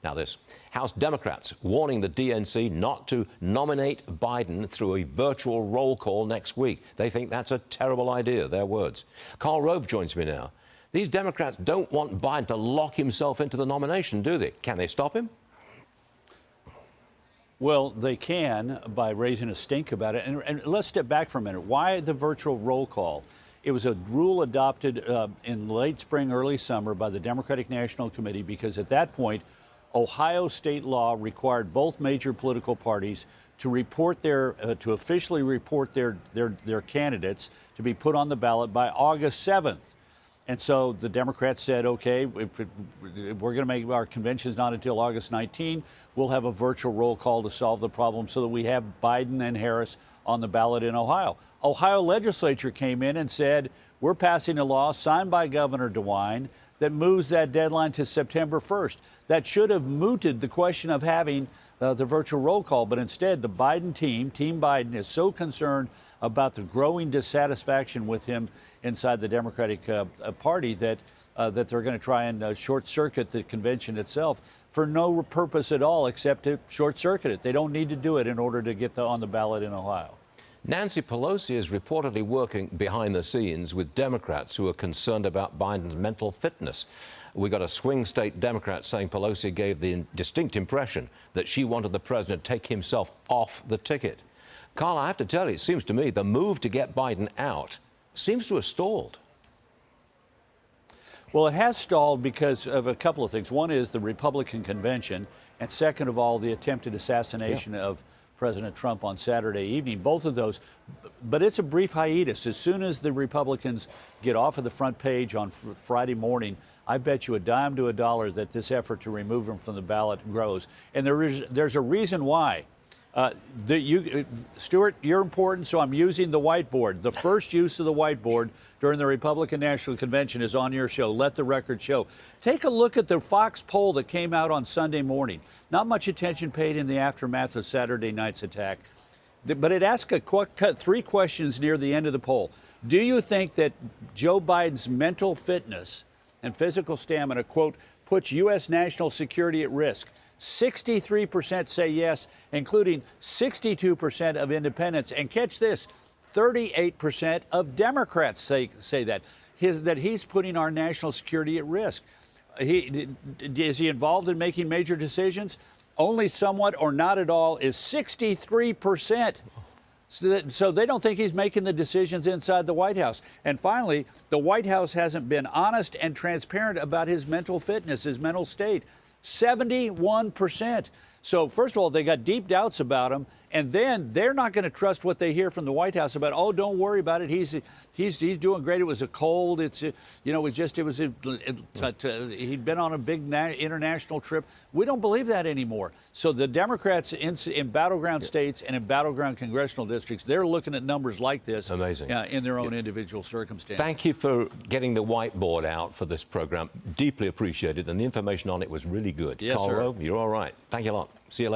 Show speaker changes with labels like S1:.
S1: Now this, House Democrats warning the DNC not to nominate Biden through a virtual roll call next week. They think that's a terrible idea, their words. Karl Rove joins me now. These Democrats don't want Biden to lock himself into the nomination, do they? Can they stop him?
S2: Well, they can by raising a stink about it. And let's step back for a minute. Why the virtual roll call? It was a rule adopted in late spring, early summer by the Democratic National Committee because at that point, Ohio state law required both major political parties to report to officially report their candidates to be put on the ballot by August 7th. And so the Democrats said, OK, if we're going to make our conventions not until August 19, we'll have a virtual roll call to solve the problem so that we have Biden and Harris on the ballot in Ohio. Ohio legislature came in and said, we're passing a law signed by Governor DeWine that moves that deadline to September 1st. That should have mooted the question of having the virtual roll call. But instead, the Biden Team Biden, is so concerned about the growing dissatisfaction with him inside the Democratic Party that they're going to try and short-circuit the convention itself for no purpose at all except to short-circuit it. They don't need to do it in order to get on the ballot in Ohio.
S1: Nancy Pelosi is reportedly working behind the scenes with Democrats who are concerned about Biden's mental fitness. We got a swing state Democrat saying Pelosi gave the distinct impression that she wanted the president to take himself off the ticket. Karl, I have to tell you, it seems to me the move to get Biden out seems to have stalled.
S2: Well, it has stalled because of a couple of things. One is the Republican convention, and second of all, the attempted assassination of President Trump on Saturday evening. Both of those, but it's a brief hiatus. As soon as the Republicans get off of the front page on Friday morning, I bet you a dime to a dollar that this effort to remove him from the ballot grows. And there's a reason why. Stuart, you're important, so I'm using the whiteboard. The first use of the whiteboard during the Republican National Convention is on your show. Let the record show. Take a look at the Fox poll that came out on Sunday morning. Not much attention paid in the aftermath of Saturday night's attack, but it asked three questions near the end of the poll. Do you think that Joe Biden's mental fitness and physical stamina, quote, puts U.S. national security at risk? 63% say yes, including 62% of independents. And catch this, 38% of Democrats say that he's putting our national security at risk. Is he involved in making major decisions? Only somewhat or not at all is 63%. So they don't think he's making the decisions inside the White House. And finally, the White House hasn't been honest and transparent about his mental fitness, his mental state. 71%. So first of all, they got deep doubts about him, and then they're not going to trust what they hear from the White House about. Oh, don't worry about it. He's doing great. It was a cold. He'd been on a big international trip. We don't believe that anymore. So the Democrats in battleground states and in battleground congressional districts, they're looking at numbers like this.
S1: Amazing.
S2: In their own individual circumstances.
S1: Thank you for getting the whiteboard out for this program. Deeply appreciated, and the information on it was really good.
S2: Yes,
S1: Karl
S2: sir.
S1: Rove, you're all right. Thank you a lot. See you later.